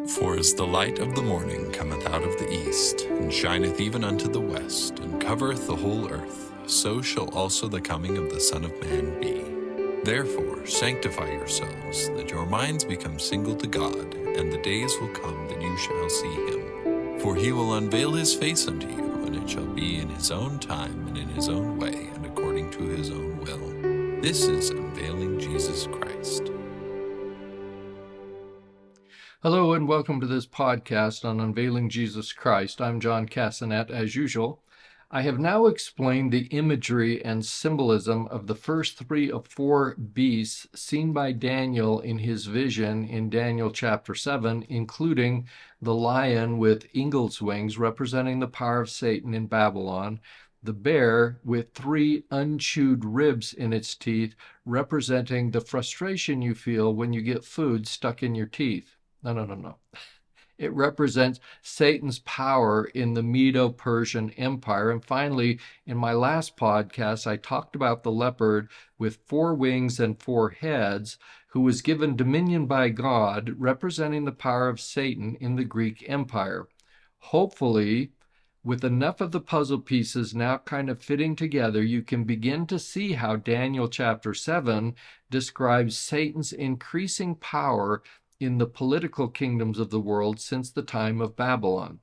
For as the light of the morning cometh out of the east, and shineth even unto the west, and covereth the whole earth, so shall also the coming of the Son of Man be. Therefore sanctify yourselves, that your minds become single to God, and the days will come that you shall see him. For he will unveil his face unto you, and it shall be in his own time, and in his own way, and according to his own will. This is Unveiling Jesus Christ. Hello and welcome to this podcast on Unveiling Jesus Christ. I'm John Cassanet, as usual. I have now explained the imagery and symbolism of the first three of four beasts seen by Daniel in his vision in Daniel chapter 7, including the lion with eagle's wings representing the power of Satan in Babylon, the bear with three unchewed ribs in its teeth representing the frustration you feel when you get food stuck in your teeth. No. It represents Satan's power in the Medo-Persian Empire. And finally, in my last podcast, I talked about the leopard with four wings and four heads, who was given dominion by God, representing the power of Satan in the Greek Empire. Hopefully, with enough of the puzzle pieces now kind of fitting together, you can begin to see how Daniel chapter 7 describes Satan's increasing power in the political kingdoms of the world since the time of Babylon.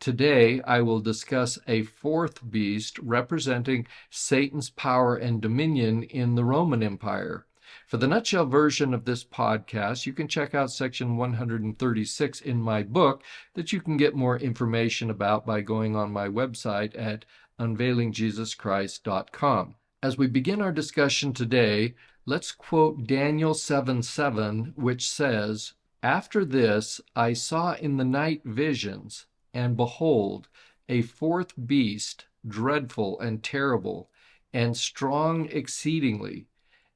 Today, I will discuss a fourth beast representing Satan's power and dominion in the Roman Empire. For the nutshell version of this podcast, you can check out section 136 in my book that you can get more information about by going on my website at unveilingjesuschrist.com. As we begin our discussion today, let's quote Daniel 7:7, which says, "After this I saw in the night visions, and behold, a fourth beast, dreadful and terrible, and strong exceedingly,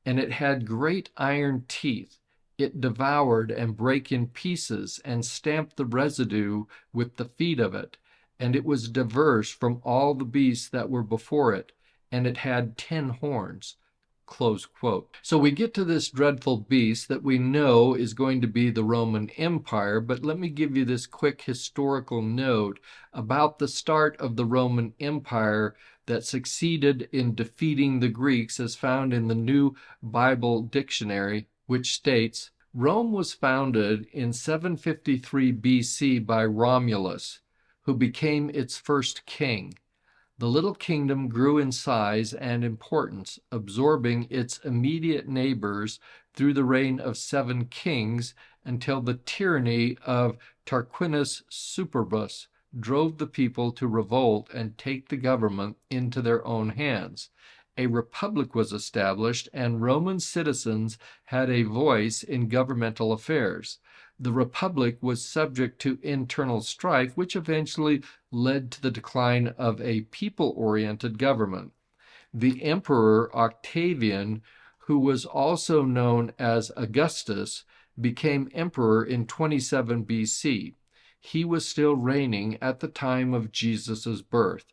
and it had great iron teeth. It devoured and brake in pieces, and stamped the residue with the feet of it. And it was diverse from all the beasts that were before it, and it had 10 horns." Close quote. So we get to this dreadful beast that we know is going to be the Roman Empire, but let me give you this quick historical note about the start of the Roman Empire that succeeded in defeating the Greeks, as found in the New Bible Dictionary, which states, Rome was founded in 753 BC by Romulus, who became its first king. The little kingdom grew in size and importance, absorbing its immediate neighbors through the reign of 7 kings until the tyranny of Tarquinius Superbus drove the people to revolt and take the government into their own hands. A republic was established, and Roman citizens had a voice in governmental affairs. The republic was subject to internal strife, which eventually led to the decline of a people-oriented government. The emperor Octavian, who was also known as Augustus, became emperor in 27 BC. He was still reigning at the time of Jesus' birth.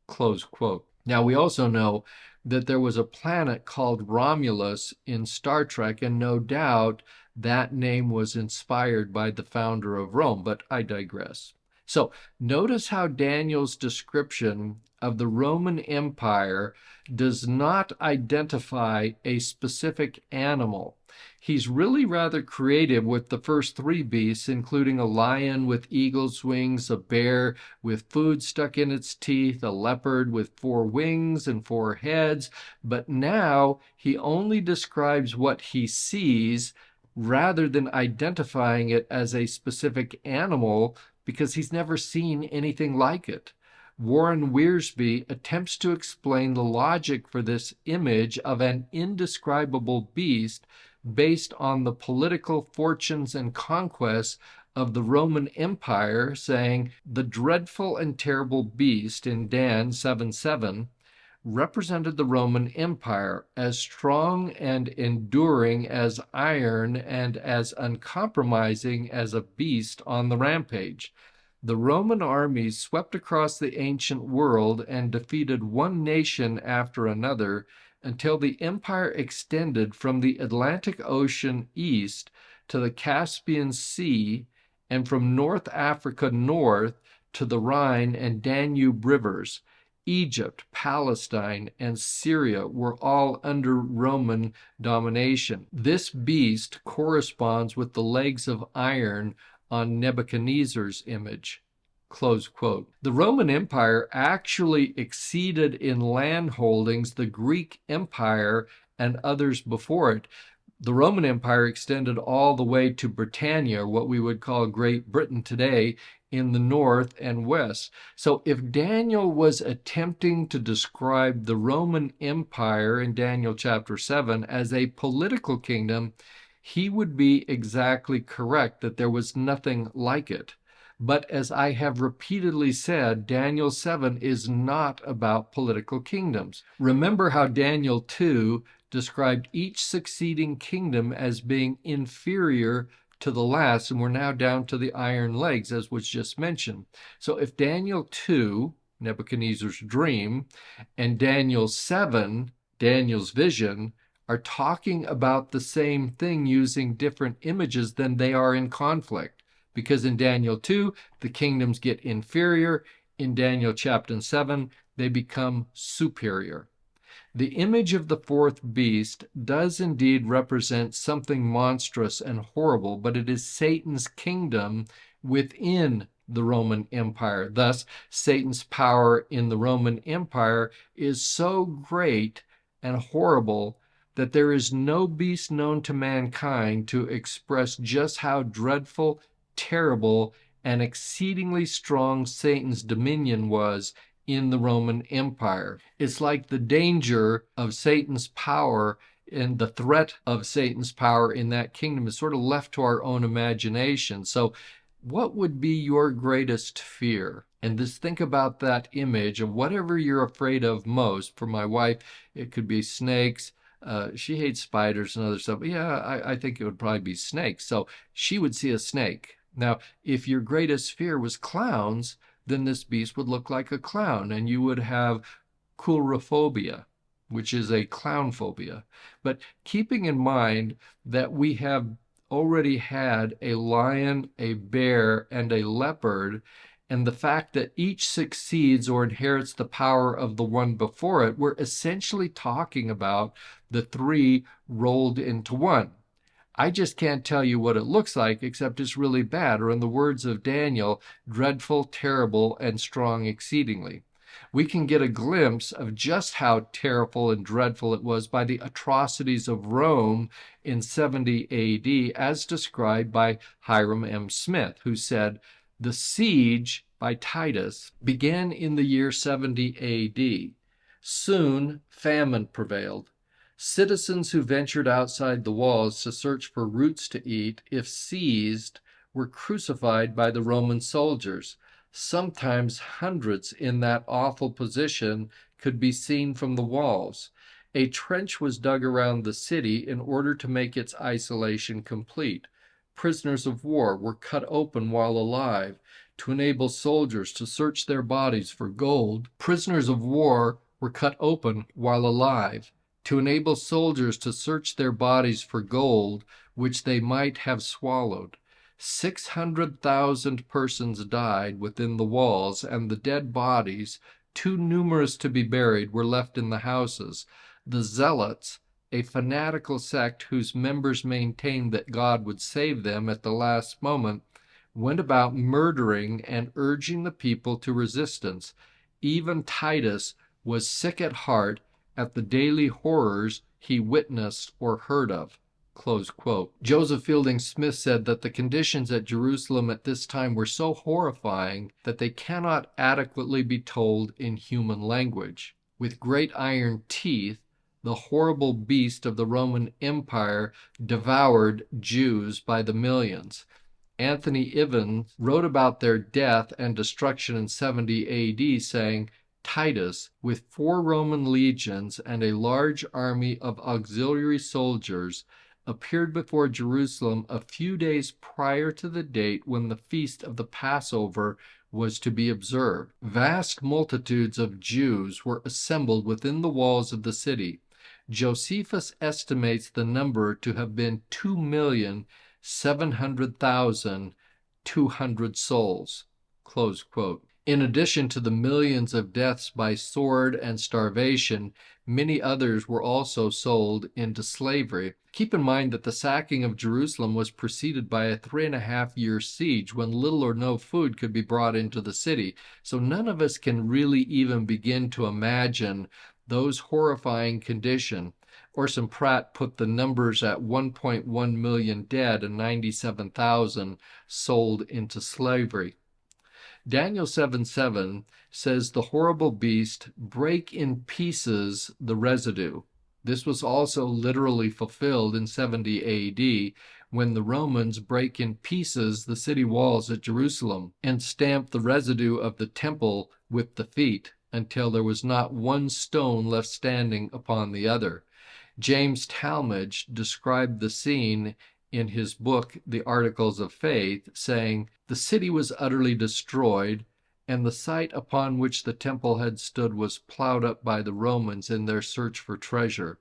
Close quote. Now, we also know that there was a planet called Romulus in Star Trek, and no doubt that name was inspired by the founder of Rome, but I digress. So notice how Daniel's description of the Roman Empire does not identify a specific animal. He's really rather creative with the first three beasts, including a lion with eagle's wings, a bear with food stuck in its teeth, a leopard with 4 wings and 4 heads. But now he only describes what he sees rather than identifying it as a specific animal, because he's never seen anything like it. Warren Wiersbe attempts to explain the logic for this image of an indescribable beast based on the political fortunes and conquests of the Roman Empire, saying the dreadful and terrible beast in Dan 7:7 represented the Roman Empire, as strong and enduring as iron and as uncompromising as a beast on the rampage. The Roman armies swept across the ancient world and defeated one nation after another until the empire extended from the Atlantic Ocean east to the Caspian Sea and from North Africa north to the Rhine and Danube rivers, Egypt, Palestine, and Syria were all under Roman domination. This beast corresponds with the legs of iron on Nebuchadnezzar's image. Close quote. The Roman Empire actually exceeded in land holdings the Greek Empire and others before it. The Roman Empire extended all the way to Britannia, what we would call Great Britain today, in the north and west. So if Daniel was attempting to describe the Roman Empire in Daniel chapter 7 as a political kingdom, he would be exactly correct that there was nothing like it. But as I have repeatedly said, Daniel 7 is not about political kingdoms. Remember how Daniel 2 described each succeeding kingdom as being inferior to the last, and we're now down to the iron legs, as was just mentioned. So if Daniel 2, Nebuchadnezzar's dream, and Daniel 7, Daniel's vision, are talking about the same thing using different images, then they are in conflict. Because in Daniel 2, the kingdoms get inferior. In Daniel chapter 7, they become superior. The image of the fourth beast does indeed represent something monstrous and horrible, but it is Satan's kingdom within the Roman Empire. Thus, Satan's power in the Roman Empire is so great and horrible that there is no beast known to mankind to express just how dreadful, terrible, and exceedingly strong Satan's dominion was in the Roman Empire. It's like the danger of Satan's power and the threat of Satan's power in that kingdom is sort of left to our own imagination. So what would be your greatest fear? And just think about that image of whatever you're afraid of most. For my wife, it could be snakes. She hates spiders and other stuff. But yeah, I think it would probably be snakes. So she would see a snake. Now, if your greatest fear was clowns, then this beast would look like a clown, and you would have coulrophobia, which is a clown phobia. But keeping in mind that we have already had a lion, a bear, and a leopard, and the fact that each succeeds or inherits the power of the one before it, we're essentially talking about the three rolled into one. I just can't tell you what it looks like, except it's really bad, or in the words of Daniel, dreadful, terrible, and strong exceedingly. We can get a glimpse of just how terrible and dreadful it was by the atrocities of Rome in 70 AD, as described by Hiram M. Smith, who said, "The siege by Titus began in the year 70 AD. Soon famine prevailed. Citizens who ventured outside the walls to search for roots to eat, if seized, were crucified by the Roman soldiers. Sometimes hundreds in that awful position could be seen from the walls. A trench was dug around the city in order to make its isolation complete. Prisoners of war were cut open while alive to enable soldiers to search their bodies for gold. Prisoners of war were cut open while alive to enable soldiers to search their bodies for gold, which they might have swallowed. 600,000 persons died within the walls, and the dead bodies, too numerous to be buried, were left in the houses. The Zealots, a fanatical sect whose members maintained that God would save them at the last moment, went about murdering and urging the people to resistance. Even Titus was sick at heart at the daily horrors he witnessed or heard of." Close quote. Joseph Fielding Smith said that the conditions at Jerusalem at this time were so horrifying that they cannot adequately be told in human language. With great iron teeth, the horrible beast of the Roman Empire devoured Jews by the millions. Anthony Ivins wrote about their death and destruction in 70 AD, saying, "Titus, with 4 Roman legions and a large army of auxiliary soldiers, appeared before Jerusalem a few days prior to the date when the feast of the Passover was to be observed. Vast multitudes of Jews were assembled within the walls of the city. Josephus estimates the number to have been 2,700,000 200 souls. Close quote. In addition to the millions of deaths by sword and starvation, many others were also sold into slavery. Keep in mind that the sacking of Jerusalem was preceded by a 3.5-year siege when little or no food could be brought into the city. So none of us can really even begin to imagine those horrifying conditions. Orson Pratt put the numbers at 1.1 million dead and 97,000 sold into slavery. Daniel 7:7 says the horrible beast break in pieces the residue. This was also literally fulfilled in 70 AD when the Romans break in pieces the city walls at Jerusalem and stamp the residue of the temple with the feet until there was not one stone left standing upon the other. James Talmage described the scene in his book, The Articles of Faith, saying, "The city was utterly destroyed, and the site upon which the temple had stood was plowed up by the Romans in their search for treasure."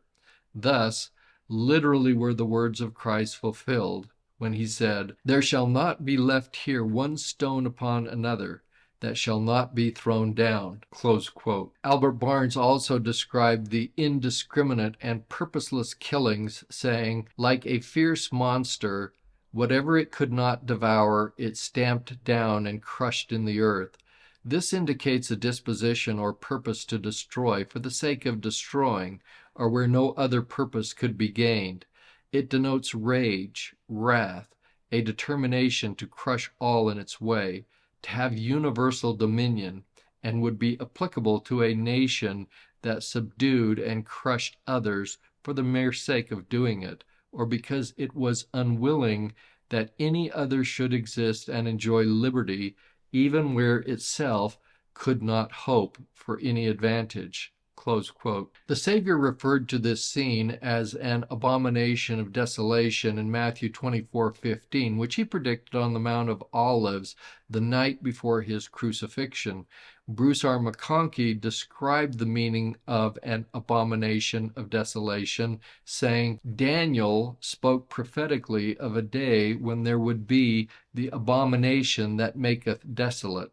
Thus, literally were the words of Christ fulfilled when he said, "There shall not be left here one stone upon another that shall not be thrown down." Close quote. Albert Barnes also described the indiscriminate and purposeless killings, saying, "Like a fierce monster, whatever it could not devour, it stamped down and crushed in the earth." This indicates a disposition or purpose to destroy for the sake of destroying, or where no other purpose could be gained. It denotes rage, wrath, a determination to crush all in its way, to have universal dominion, and would be applicable to a nation that subdued and crushed others for the mere sake of doing it, or because it was unwilling that any other should exist and enjoy liberty, even where itself could not hope for any advantage. Close quote. The Savior referred to this scene as an abomination of desolation in Matthew 24:15, which he predicted on the Mount of Olives the night before his crucifixion. Bruce R. McConkie described the meaning of an abomination of desolation, saying, "Daniel spoke prophetically of a day when there would be the abomination that maketh desolate."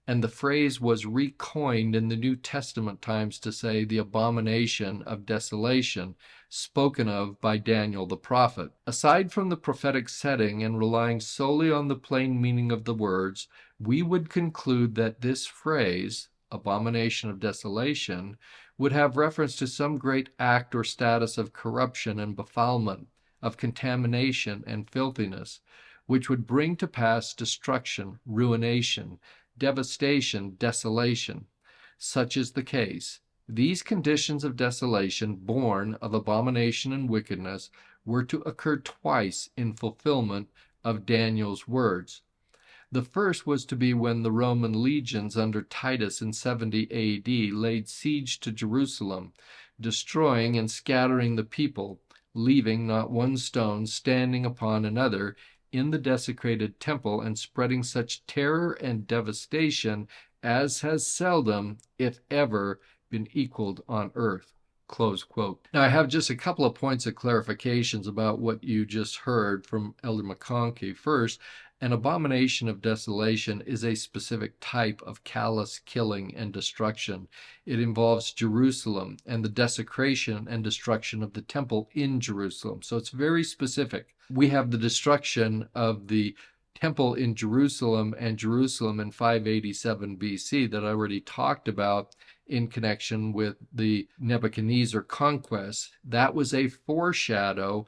And the phrase was recoined in the New Testament times to say the abomination of desolation, spoken of by Daniel the prophet. Aside from the prophetic setting and relying solely on the plain meaning of the words, we would conclude that this phrase, abomination of desolation, would have reference to some great act or status of corruption and befoulment, of contamination and filthiness, which would bring to pass destruction, ruination, devastation, desolation. Such is the case. These conditions of desolation, born of abomination and wickedness, were to occur twice in fulfillment of Daniel's words. The first was to be when the Roman legions under Titus in 70 AD laid siege to Jerusalem, destroying and scattering the people, leaving not one stone standing upon another in the desecrated temple, and spreading such terror and devastation as has seldom, if ever, been equaled on earth. Close quote. Now, I have just a couple of points of clarifications about what you just heard from Elder McConkie. First, an abomination of desolation is a specific type of callous killing and destruction. It involves Jerusalem and the desecration and destruction of the temple in Jerusalem. So it's very specific. We have the destruction of the temple in Jerusalem and Jerusalem in 587 BC that I already talked about in connection with the Nebuchadnezzar conquest. That was a foreshadow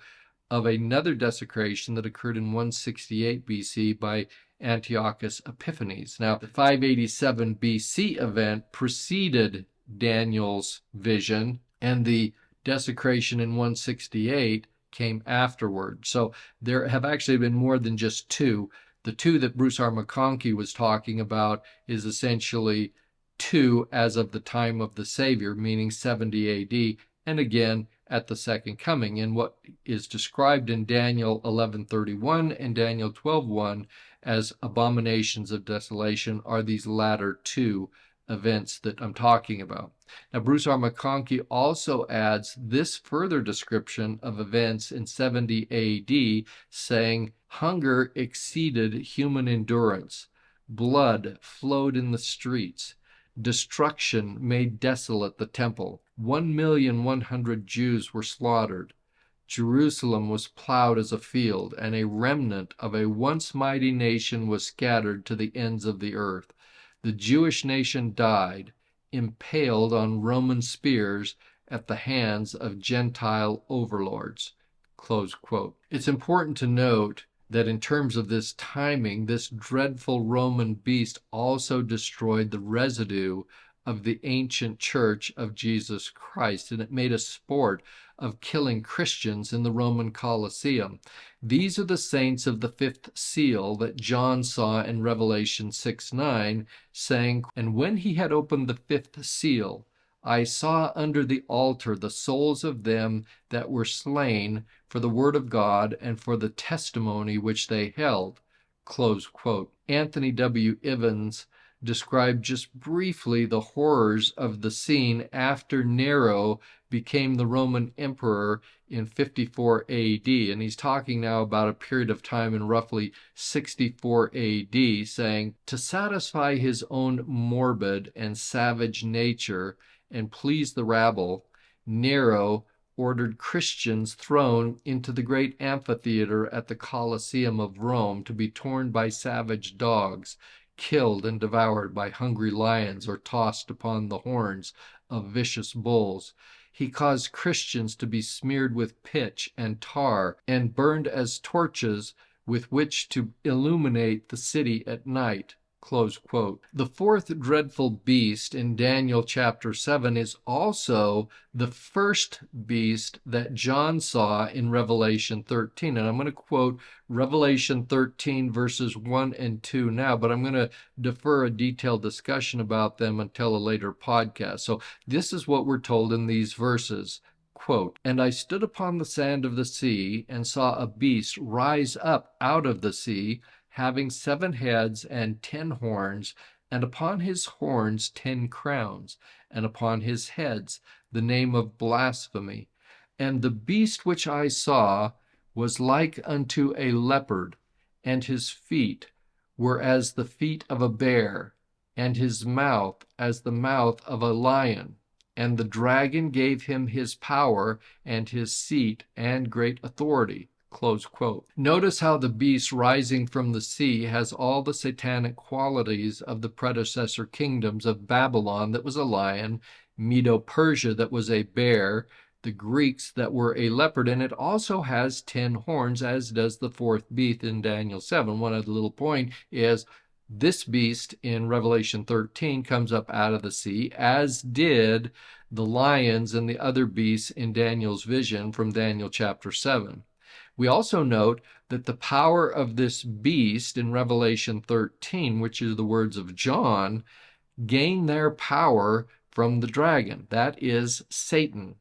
of another desecration that occurred in 168 BC by Antiochus Epiphanes. Now, the 587 BC event preceded Daniel's vision, and the desecration in 168 came afterward. So there have actually been more than just two. The two that Bruce R. McConkie was talking about is essentially two as of the time of the Savior, meaning 70 AD, and again at the second coming. And what is described in Daniel 11:31 and Daniel 12:1 as abominations of desolation are these latter two events that I'm talking about. Now, Bruce R. McConkie also adds this further description of events in 70 AD, saying, hunger exceeded human endurance, blood flowed in the streets, destruction made desolate the temple, 1,100,000 Jews were slaughtered, Jerusalem was plowed as a field, and a remnant of a once mighty nation was scattered to the ends of the earth. The Jewish nation died, impaled on Roman spears at the hands of Gentile overlords. Close quote. It's important to note that in terms of this timing, this dreadful Roman beast also destroyed the residue of the ancient church of Jesus Christ, and it made a sport of killing Christians in the Roman Colosseum. These are the saints of the fifth seal that John saw in Revelation 6:9, saying, "And when he had opened the fifth seal, I saw under the altar the souls of them that were slain for the word of God and for the testimony which they held." Close quote. Anthony W. Ivins described just briefly the horrors of the scene after Nero became the Roman emperor in 54 AD. And he's talking now about a period of time in roughly 64 AD, saying, to satisfy his own morbid and savage nature and please the rabble, Nero ordered Christians thrown into the great amphitheater at the Colosseum of Rome to be torn by savage dogs, killed and devoured by hungry lions, or tossed upon the horns of vicious bulls. He caused Christians to be smeared with pitch and tar and burned as torches with which to illuminate the city at night. Close quote. The fourth dreadful beast in Daniel chapter 7 is also the first beast that John saw in Revelation 13. And I'm going to quote Revelation 13 verses 1 and 2 now, but I'm going to defer a detailed discussion about them until a later podcast. So this is what we're told in these verses. Quote, "And I stood upon the sand of the sea and saw a beast rise up out of the sea, having 7 heads and 10 horns, and upon his horns 10 crowns, and upon his heads the name of blasphemy. And the beast which I saw was like unto a leopard, and his feet were as the feet of a bear, and his mouth as the mouth of a lion. And the dragon gave him his power and his seat and great authority." Close quote. Notice how the beast rising from the sea has all the satanic qualities of the predecessor kingdoms of Babylon that was a lion, Medo-Persia that was a bear, the Greeks that were a leopard, and it also has 10 horns, as does the fourth beast in Daniel 7. One other little point is this beast in Revelation 13 comes up out of the sea, as did the lions and the other beasts in Daniel's vision from Daniel chapter 7. We also note that the power of this beast in Revelation 13, which is the words of John, gain their power from the dragon. That is Satan.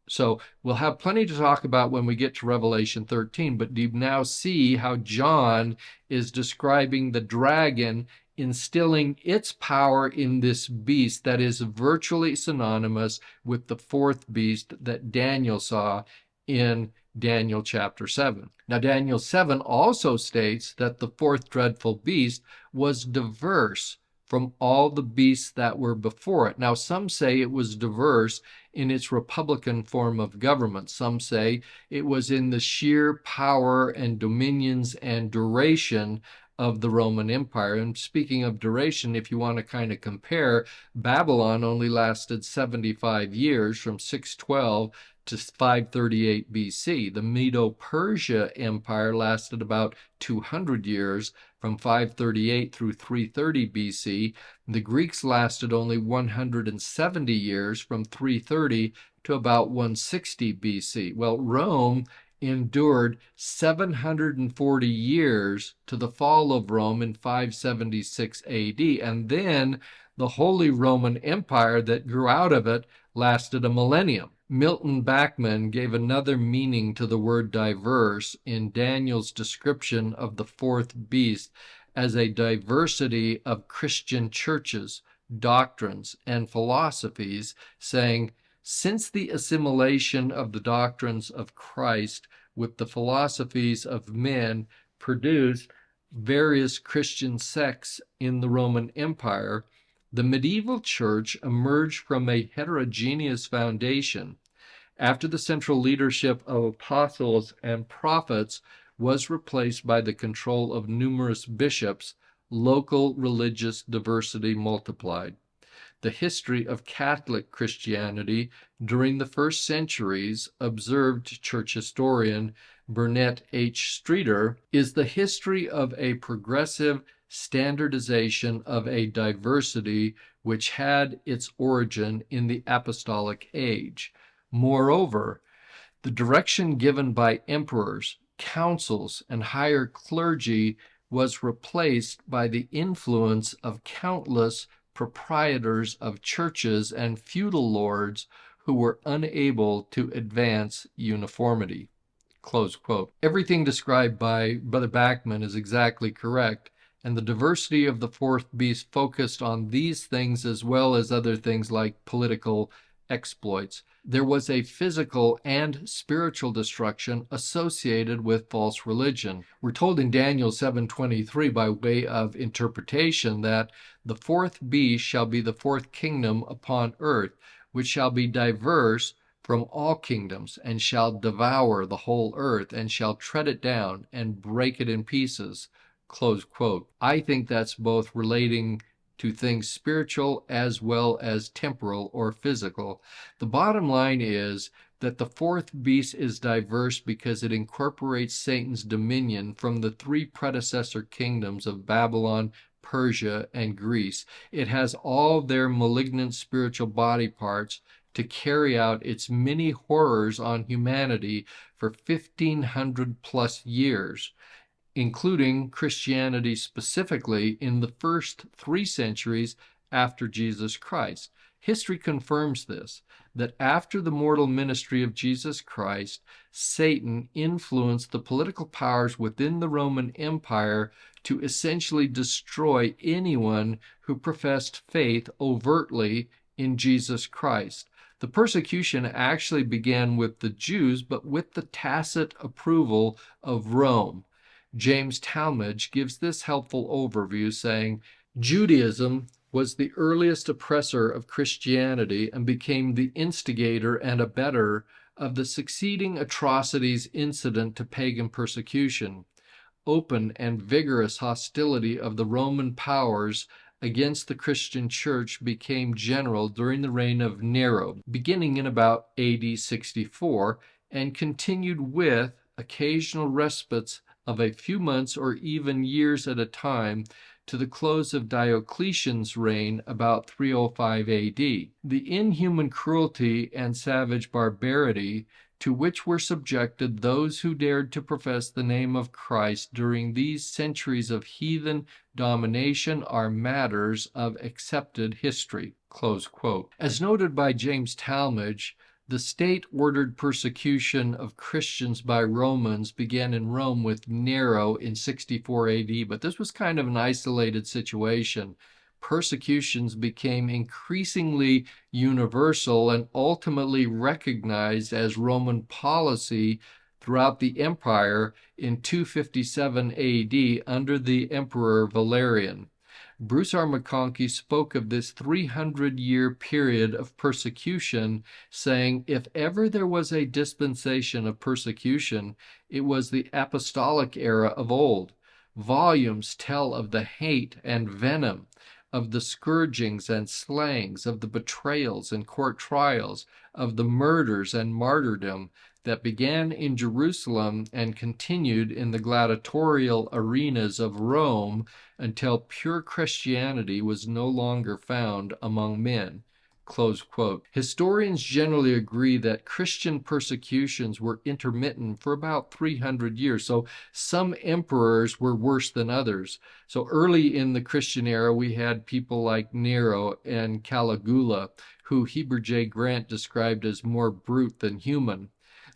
So we'll have plenty to talk about when we get to Revelation 13, but do you now see how John is describing the dragon instilling its power in this beast that is virtually synonymous with the fourth beast that Daniel saw in Daniel chapter 7. Now, Daniel 7 also states that the fourth dreadful beast was diverse from all the beasts that were before it. Now, some say it was diverse in its republican form of government. Some say it was in the sheer power and dominions and duration of the Roman Empire. And speaking of duration, if you want to kind of compare, Babylon only lasted 75 years from 612 to 538 BC. The Medo-Persia Empire lasted about 200 years from 538 through 330 BC. The Greeks lasted only 170 years from 330 to about 160 BC. Well, Rome endured 740 years to the fall of Rome in 576 AD, and then the Holy Roman Empire that grew out of it lasted a millennium. Milton Bachman gave another meaning to the word diverse in Daniel's description of the fourth beast as a diversity of Christian churches doctrines and philosophies, saying, since the assimilation of the doctrines of Christ with the philosophies of men produced various Christian sects in the Roman Empire, the medieval church emerged from a heterogeneous foundation. After the central leadership of apostles and prophets was replaced by the control of numerous bishops, local religious diversity multiplied. The history of Catholic Christianity during the first centuries, observed church historian Burnett H. Streeter, is the history of a progressive standardization of a diversity which had its origin in the apostolic age. Moreover, the direction given by emperors, councils, and higher clergy was replaced by the influence of countless proprietors of churches and feudal lords who were unable to advance uniformity. Close quote. Everything described by Brother Bachman is exactly correct, and the diversity of the fourth beast focused on these things as well as other things like political exploits. There was a physical and spiritual destruction associated with false religion. We're told in Daniel 7:23 by way of interpretation that the fourth beast shall be the fourth kingdom upon earth, which shall be diverse from all kingdoms, and shall devour the whole earth, and shall tread it down, and break it in pieces. Close quote. I think that's both relating to things spiritual as well as temporal or physical. The bottom line is that the fourth beast is diverse because it incorporates Satan's dominion from the three predecessor kingdoms of Babylon, Persia, and Greece. It has all their malignant spiritual body parts to carry out its many horrors on humanity for 1,500 plus years, including Christianity specifically in the first 3 centuries after Jesus Christ. History confirms this, that after the mortal ministry of Jesus Christ, Satan influenced the political powers within the Roman Empire to essentially destroy anyone who professed faith overtly in Jesus Christ. The persecution actually began with the Jews, but with the tacit approval of Rome. James Talmage gives this helpful overview, saying, Judaism was the earliest oppressor of Christianity and became the instigator and abettor of the succeeding atrocities incident to pagan persecution. Open and vigorous hostility of the Roman powers against the Christian church became general during the reign of Nero, beginning in about AD 64, and continued with occasional respites of a few months or even years at a time to the close of Diocletian's reign about 305 AD. The inhuman cruelty and savage barbarity to which were subjected those who dared to profess the name of Christ during these centuries of heathen domination are matters of accepted history. Close quote. As noted by James Talmage, the state-ordered persecution of Christians by Romans began in Rome with Nero in 64 AD, but this was kind of an isolated situation. Persecutions became increasingly universal and ultimately recognized as Roman policy throughout the empire in 257 AD under the Emperor Valerian. Bruce R. McConkie spoke of this 300-year period of persecution, saying, if ever there was a dispensation of persecution, it was the apostolic era of old. Volumes tell of the hate and venom, of the scourgings and slayings, of the betrayals and court trials, of the murders and martyrdom that began in Jerusalem and continued in the gladiatorial arenas of Rome until pure Christianity was no longer found among men. Close quote. Historians generally agree that Christian persecutions were intermittent for about 300 years, so some emperors were worse than others. So early in the Christian era, we had people like Nero and Caligula, who Heber J. Grant described as more brute than human.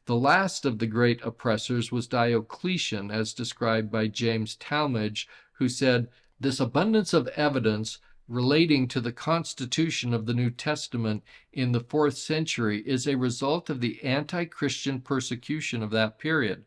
The last of the great oppressors was Diocletian, as described by James Talmage, who said, this abundance of evidence relating to the constitution of the New Testament in the 4th century is a result of the anti-Christian persecution of that period.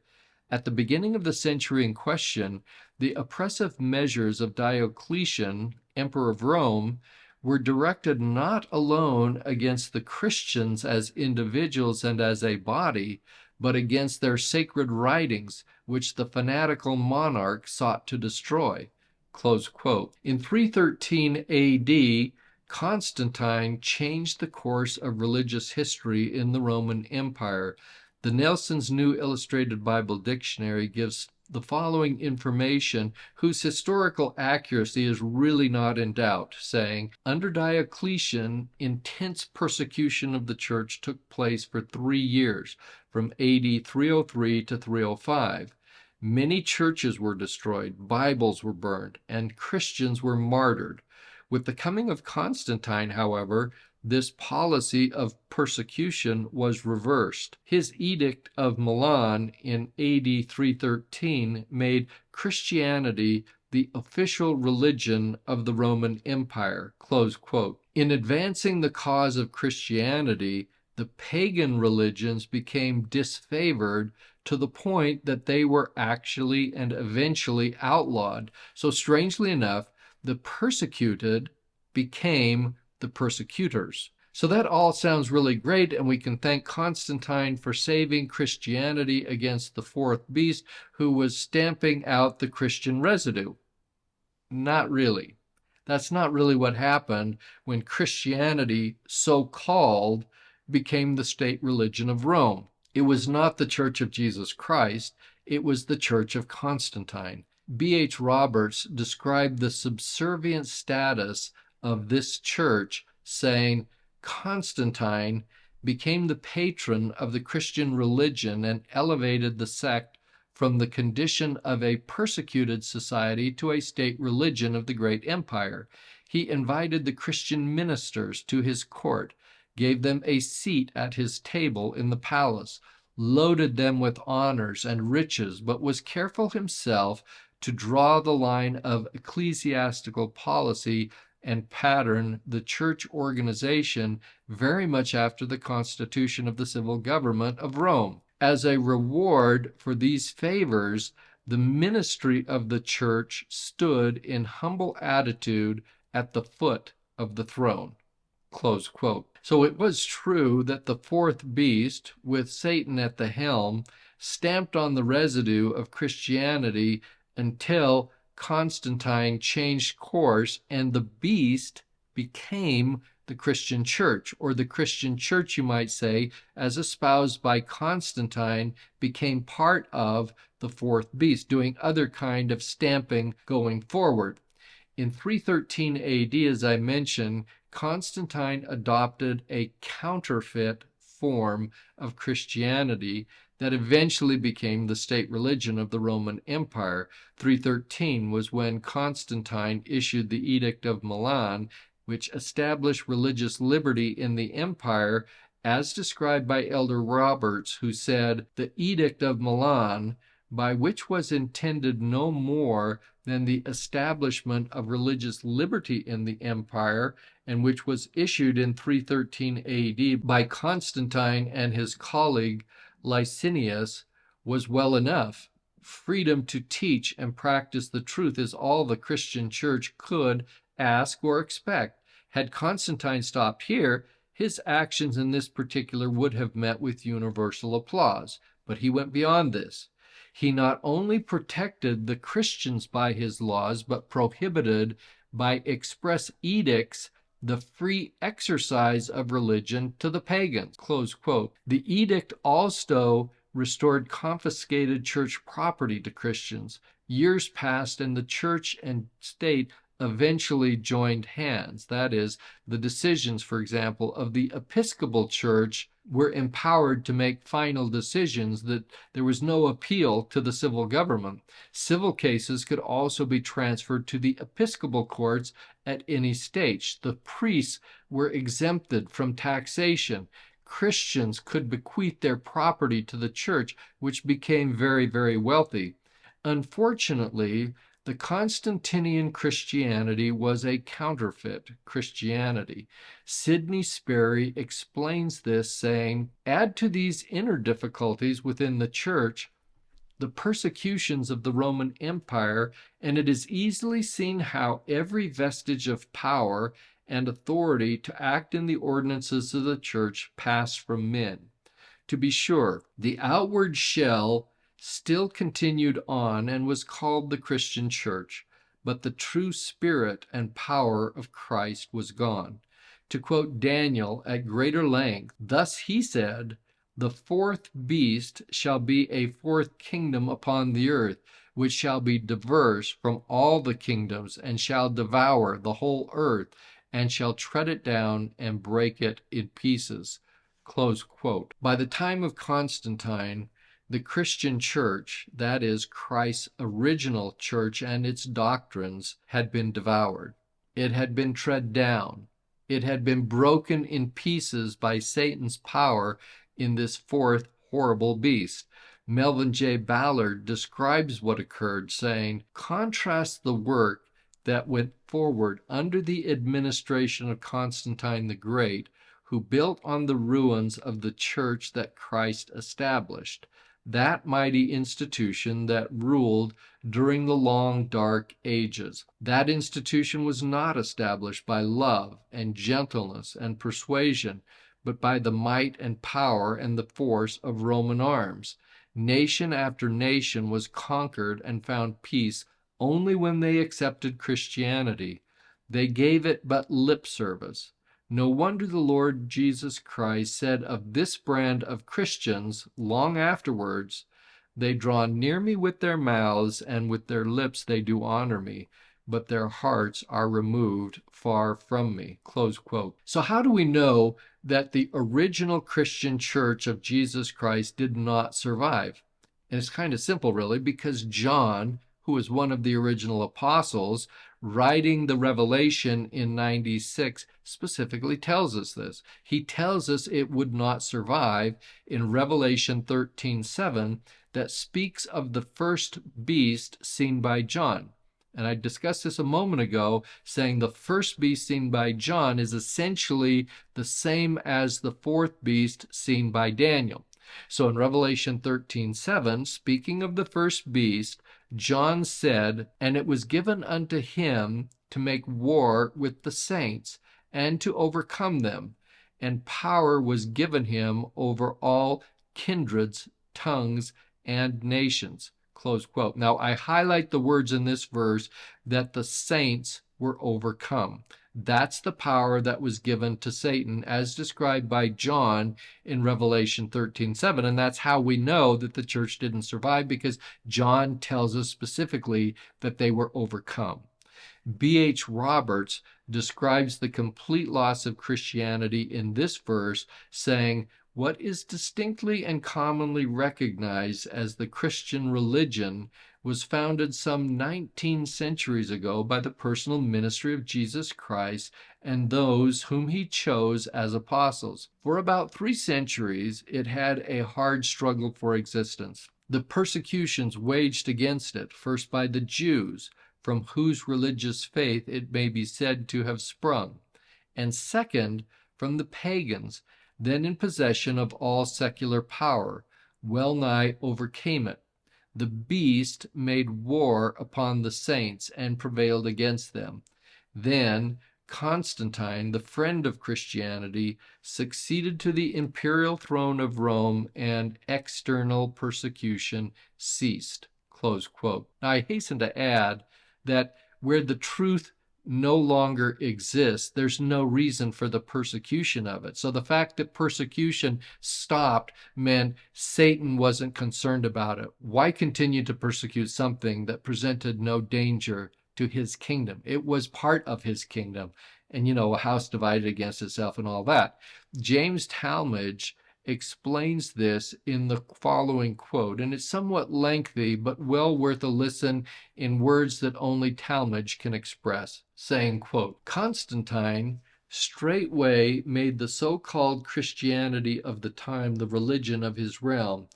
At the beginning of the century in question, the oppressive measures of Diocletian, Emperor of Rome, were directed not alone against the Christians as individuals and as a body, but against their sacred writings, which the fanatical monarch sought to destroy. Close quote. In 313 A.D., Constantine changed the course of religious history in the Roman Empire. The Nelson's New Illustrated Bible Dictionary gives the following information, whose historical accuracy is really not in doubt, saying, under Diocletian, intense persecution of the church took place for 3 years, from AD 303 to 305. Many churches were destroyed, Bibles were burned, and Christians were martyred. With the coming of Constantine, however, this policy of persecution was reversed. His Edict of Milan in AD 313 made Christianity the official religion of the Roman Empire. Close quote. In advancing the cause of Christianity, the pagan religions became disfavored to the point that they were actually and eventually outlawed. So strangely enough, the persecuted became the persecutors. So that all sounds really great, and we can thank Constantine for saving Christianity against the fourth beast, who was stamping out the Christian residue. Not really. That's not really what happened when Christianity, so-called, became the state religion of Rome. It was not the Church of Jesus Christ, it was the Church of Constantine. B.H. Roberts described the subservient status of this church, saying, Constantine became the patron of the Christian religion and elevated the sect from the condition of a persecuted society to a state religion of the great empire. He invited the Christian ministers to his court, gave them a seat at his table in the palace, loaded them with honors and riches, but was careful himself to draw the line of ecclesiastical policy and pattern the church organization very much after the constitution of the civil government of Rome. As a reward for these favors, the ministry of the church stood in humble attitude at the foot of the throne. Close quote. So it was true that the fourth beast, with Satan at the helm, stamped on the residue of Christianity until Constantine changed course and the beast became the Christian church, or the Christian church, you might say, as espoused by Constantine, became part of the fourth beast, doing other kind of stamping going forward. In 313 AD, as I mentioned, Constantine adopted a counterfeit form of Christianity that eventually became the state religion of the Roman Empire. 313 was when Constantine issued the Edict of Milan, which established religious liberty in the empire, as described by Elder Roberts, who said, the Edict of Milan, by which was intended no more than the establishment of religious liberty in the empire, and which was issued in 313 AD by Constantine and his colleague Licinius, was well enough. Freedom to teach and practice the truth is all the Christian church could ask or expect. Had Constantine stopped here, his actions in this particular would have met with universal applause. But he went beyond this. He not only protected the Christians by his laws, but prohibited by express edicts the free exercise of religion to the pagans. Close quote. The edict also restored confiscated church property to Christians. Years passed and the church and state eventually joined hands. That is, the decisions, for example, of the Episcopal Church were empowered to make final decisions, that there was no appeal to the civil government. Civil cases could also be transferred to the Episcopal courts at any stage. The priests were exempted from taxation. Christians could bequeath their property to the church, which became very, very wealthy. Unfortunately, The Constantinian Christianity was a counterfeit Christianity. Sidney Sperry explains this, saying, "Add to these inner difficulties within the church the persecutions of the Roman Empire, and it is easily seen how every vestige of power and authority to act in the ordinances of the church passed from men. To be sure, the outward shell still continued on and was called the Christian church, but the true spirit and power of Christ was gone." To quote Daniel at greater length, thus he said, "The fourth beast shall be a fourth kingdom upon the earth, which shall be diverse from all the kingdoms, and shall devour the whole earth, and shall tread it down and break it in pieces." Close quote. By the time of Constantine, the Christian church, that is, Christ's original church and its doctrines, had been devoured. It had been tread down. It had been broken in pieces by Satan's power in this fourth horrible beast. Melvin J. Ballard describes what occurred, saying, "Contrast the work that went forward under the administration of Constantine the Great, who built on the ruins of the church that Christ established, that mighty institution that ruled during the long dark ages. That institution was not established by love and gentleness and persuasion, but by the might and power and the force of Roman arms. Nation after nation was conquered and found peace only when they accepted Christianity. They gave it but lip service. No wonder the Lord Jesus Christ said of this brand of Christians long afterwards, 'They draw near me with their mouths, and with their lips they do honor me, but their hearts are removed far from me.'" Close quote. So how do we know that the original Christian church of Jesus Christ did not survive? And it's kind of simple, really, because John, who was one of the original apostles, writing the Revelation in 96, specifically tells us this. He tells us it would not survive in Revelation 13:7, that speaks of the first beast seen by John. And I discussed this a moment ago, saying the first beast seen by John is essentially the same as the fourth beast seen by Daniel. So in Revelation 13:7, speaking of the first beast, John said, "And it was given unto him to make war with the saints, and to overcome them. And power was given him over all kindreds, tongues, and nations." Close quote. Now, I highlight the words in this verse that the saints were overcome. That's the power that was given to Satan as described by John in Revelation 13:7. And that's how we know that the church didn't survive, because John tells us specifically that they were overcome. B.H. Roberts describes the complete loss of Christianity in this verse, saying, "What is distinctly and commonly recognized as the Christian religion was founded some 19 centuries ago by the personal ministry of Jesus Christ and those whom he chose as apostles. For about 3 centuries, it had a hard struggle for existence. The persecutions waged against it, first by the Jews, from whose religious faith it may be said to have sprung, and second, from the pagans, then in possession of all secular power, well nigh overcame it. The beast made war upon the saints and prevailed against them. Then Constantine, the friend of Christianity, succeeded to the imperial throne of Rome, and external persecution ceased." Close quote. Now, I hasten to add that where the truth no longer exists, there's no reason for the persecution of it. So the fact that persecution stopped meant Satan wasn't concerned about it. Why continue to persecute something that presented no danger to his kingdom? It was part of his kingdom. And, a house divided against itself and all that. James Talmage explains this in the following quote, and it's somewhat lengthy, but well worth a listen in words that only Talmage can express, saying, quote, "Constantine straightway made the so-called Christianity of the time the religion of his realm,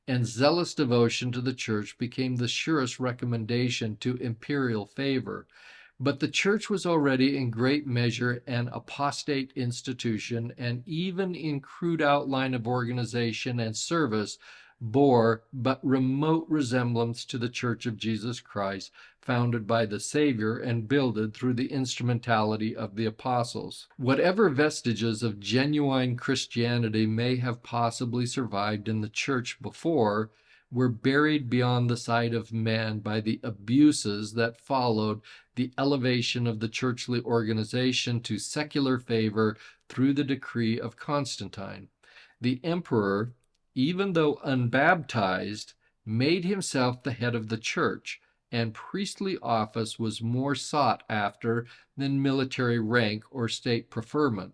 and zealous devotion to the church became the surest recommendation to imperial favor. But the church was already in great measure an apostate institution, and even in crude outline of organization and service bore but remote resemblance to the Church of Jesus Christ, founded by the Savior and builded through the instrumentality of the apostles. Whatever vestiges of genuine Christianity may have possibly survived in the church before, were buried beyond the sight of men by the abuses that followed the elevation of the churchly organization to secular favor through the decree of Constantine. The emperor, even though unbaptized, made himself the head of the church, and priestly office was more sought after than military rank or state preferment.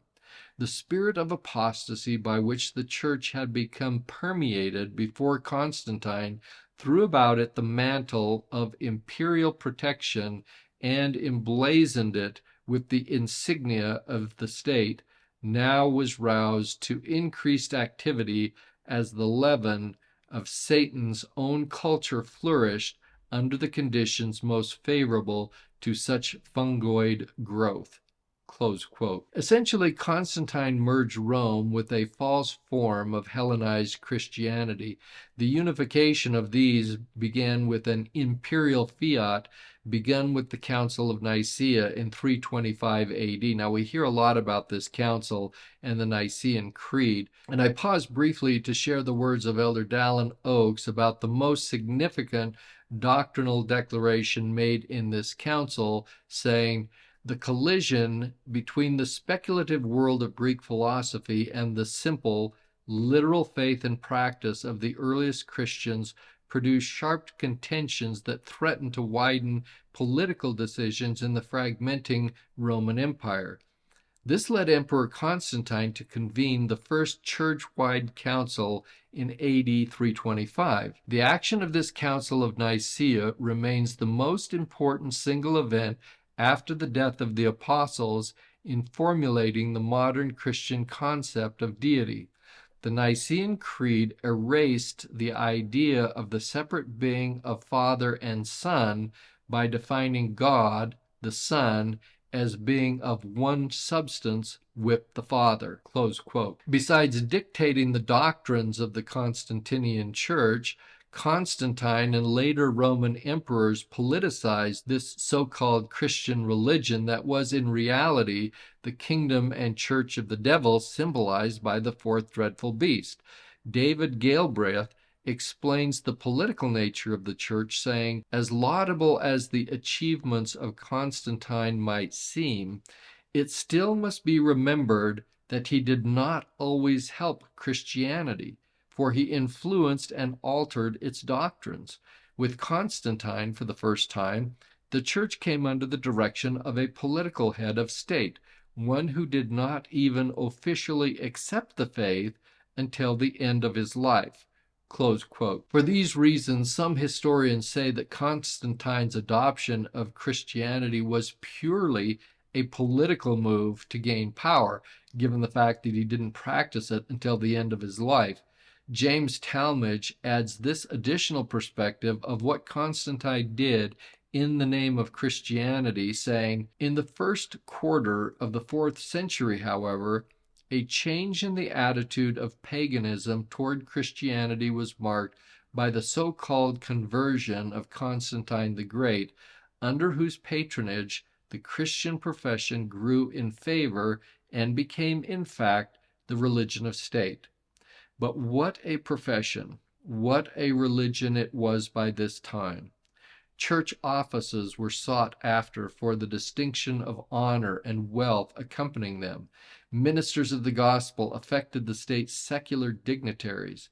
The spirit of apostasy by which the church had become permeated before Constantine threw about it the mantle of imperial protection and emblazoned it with the insignia of the state, now was roused to increased activity as the leaven of Satan's own culture flourished under the conditions most favorable to such fungoid growth. Close quote. Essentially, Constantine merged Rome with a false form of Hellenized Christianity. The unification of these began with an imperial fiat begun with the Council of Nicaea in 325 AD. Now, we hear a lot about this council and the Nicene Creed, and I pause briefly to share the words of Elder Dallin Oakes about the most significant doctrinal declaration made in this council, saying, "The collision between the speculative world of Greek philosophy and the simple, literal faith and practice of the earliest Christians produced sharp contentions that threatened to widen political decisions in the fragmenting Roman Empire. This led Emperor Constantine to convene the first church-wide council in AD 325. The action of this Council of Nicaea remains the most important single event after the death of the apostles in formulating the modern Christian concept of deity. The Nicene Creed erased the idea of the separate being of Father and Son by defining God, the Son, as being of one substance with the Father." Close quote. Besides dictating the doctrines of the Constantinian Church, Constantine and later Roman emperors politicized this so-called Christian religion that was in reality the kingdom and church of the devil, symbolized by the fourth dreadful beast. David Galbraith explains the political nature of the church, saying, "As laudable as the achievements of Constantine might seem, it still must be remembered that he did not always help Christianity, for he influenced and altered its doctrines. With Constantine, for the first time, the church came under the direction of a political head of state, one who did not even officially accept the faith until the end of his life." Close quote. For these reasons, some historians say that Constantine's adoption of Christianity was purely a political move to gain power, given the fact that he didn't practice it until the end of his life. James Talmage adds this additional perspective of what Constantine did in the name of Christianity, saying, "In the first quarter of the 4th century, however, a change in the attitude of paganism toward Christianity was marked by the so-called conversion of Constantine the Great, under whose patronage the Christian profession grew in favor and became, in fact, the religion of state." But what a profession, what a religion it was by this time. Church offices were sought after for the distinction of honor and wealth accompanying them. Ministers of the gospel affected the state's secular dignitaries.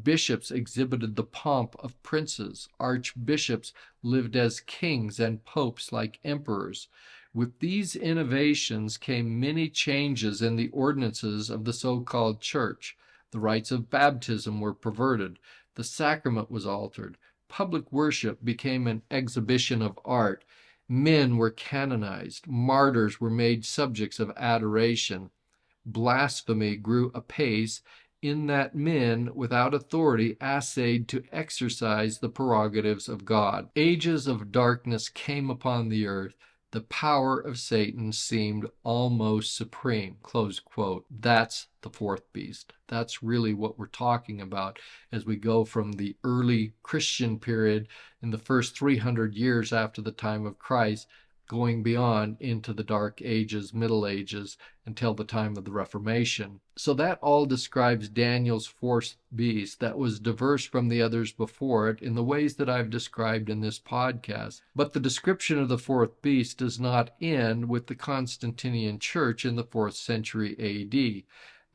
Bishops exhibited the pomp of princes. Archbishops lived as kings, and popes like emperors. With these innovations came many changes in the ordinances of the so-called church. The rites of baptism were perverted. The sacrament was altered. Public worship became an exhibition of art. Men were canonized. Martyrs were made subjects of adoration. Blasphemy grew apace in that men without authority essayed to exercise the prerogatives of God. Ages of darkness came upon the earth. The power of Satan seemed almost supreme. Close quote. That's the fourth beast. That's really what we're talking about as we go from the early Christian period in the first 300 years after the time of Christ, going beyond into the Dark Ages, Middle Ages, until the time of the Reformation. So that all describes Daniel's fourth beast that was diverse from the others before it in the ways that I've described in this podcast. But the description of the fourth beast does not end with the Constantinian Church in the 4th century AD.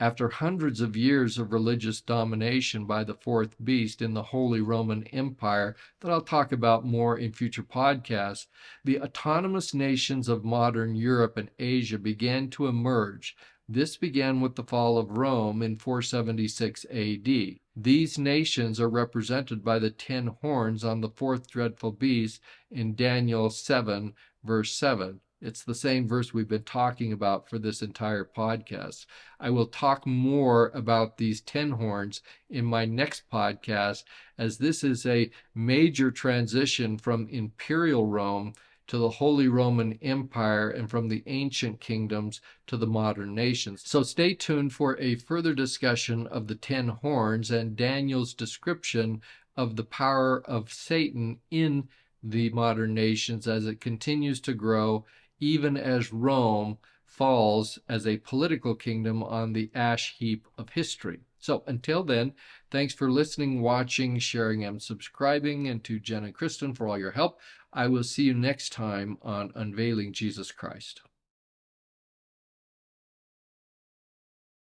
After hundreds of years of religious domination by the fourth beast in the Holy Roman Empire that I'll talk about more in future podcasts, the autonomous nations of modern Europe and Asia began to emerge. This began with the fall of Rome in 476 AD. These nations are represented by the 10 horns on the fourth dreadful beast in Daniel 7, verse 7. It's the same verse we've been talking about for this entire podcast. I will talk more about these 10 horns in my next podcast, as this is a major transition from imperial Rome to the Holy Roman Empire and from the ancient kingdoms to the modern nations. So stay tuned for a further discussion of the 10 horns and Daniel's description of the power of Satan in the modern nations as it continues to grow, even as Rome falls as a political kingdom on the ash heap of history. So until then, thanks for listening, watching, sharing, and subscribing, and to Jen and Kristen for all your help. I will see you next time on Unveiling Jesus Christ.